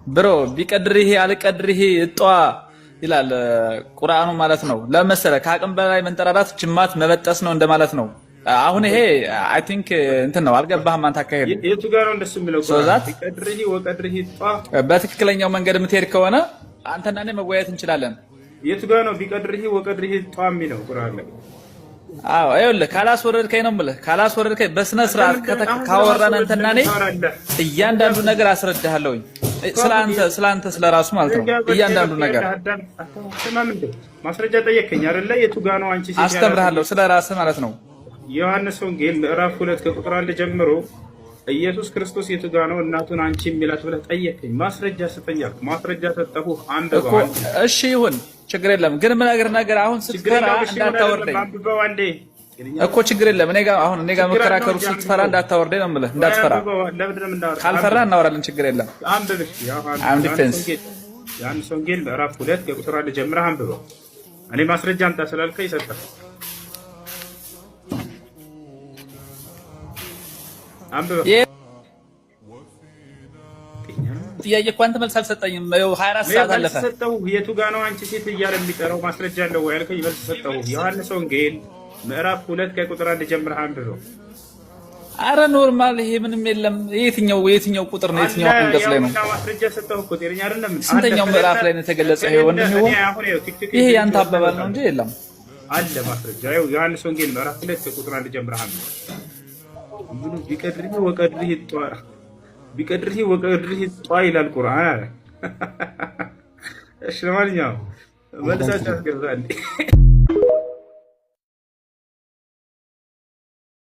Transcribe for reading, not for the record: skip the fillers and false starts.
ብሮ ቢቀድርህ አልቀድርህ እጧ ይላል ቁርአኑ ማለት ነው። ለመሰለ ከአቅም በላይ መንጠራራት ጅማት መበጠስ ነው እንደማለት ነው። አሁን ይሄ አይ ቲንክ እንትን ነው አልገባህም አንተ አካሄድ የቱ ጋር ነው እንደሱ የሚለው ቁርአን ቢቀድርህ ወቀድርህ እጧ በትክክለኛው መንገድ የምትሄድ ከሆነ አንተና እኔ መወያየት እንችላለን። የቱ ጋር ነው ቢቀድርህ ወቀድርህ እጧ የሚለው ቁርአን ላይ? አዎ ይኸውልህ ካላስወረድከኝ ነው የምልህ። ካላስወረድከኝ በስነ ስርዓት ካወራን አንተና እኔ እያንዳንዱ ነገር አስረዳሃለሁኝ። ስላንተ ስለራሱ ማለት ነው እያንዳንዱ ነገር ማስረጃ ጠየቀኝ አይደለ? የቱ ጋር ነው አንቺ አስተምርሃለሁ ስለራስህ ማለት ነው። ዮሐንስ ወንጌል ምዕራፍ 2 ከቁጥር 1 ጀምሮ ኢየሱስ ክርስቶስ የቱ ጋር ነው እናቱን አንቺ የሚላት ብለህ ጠየቀኝ። ማስረጃ ስጠኝ አልኩ። ማስረጃ ሰጠሁ። አንድ ባንድ እሺ ይሁን ችግር የለም። ግን ምን ነገር አሁን ስትፈራ እንዳታወርደኝ እኮ ችግር የለም። እኔ ጋር መከራከሩ ስትፈራ እንዳታወርደኝ ነው የምልህ። እንዳትፈራ ካልፈራ እናወራለን። ችግር የለም። አም ዲፌንስ ዮሐንስ ወንጌል ምዕራፍ 2 ከቁጥር 1 ጀምረህ አንብበው። እኔ ማስረጃ አምጣ ስላልከኝ ሰጠህ። አንብበው። ጥያቄ እኮ አንተ መልስ አልሰጠኝም። 24 ሰዓት አለፈ። ሰጠሁ። የቱ ጋር ነው አንቺ ሴት እያለ የሚጠራው ማስረጃ አለው ወይ አልከኝ። መልስ ሰጠሁ። ዮሐንስ ወንጌል ምዕራፍ 2 ከቁጥር 1 ጀምረህ አንብበው። አረ ኖርማል ይሄ ምንም የለም። የትኛው ቁጥር ነው? የትኛው አንቀጽ ላይ ነው? ማስረጃ ሰጠሁ እኮ ጤነኛ አይደለም። ስንተኛው ምዕራፍ ላይ ነው የተገለጸው? ይሄ ወንድም ይሄ ያንተ አባባል ነው እንጂ የለም አለ ማስረጃ። ይኸው ዮሐንስ ወንጌል ምዕራፍ 2 ከቁጥር 1 ጀምረህ አንብበው። ምኑ ቢቀድርህ ወቀድርህ እጧ ቢቀድርህ ወቀድርህ እጧ ይላል ቁርአን። እሺ ለማንኛውም መልሳችሁ አስገዛልኝ።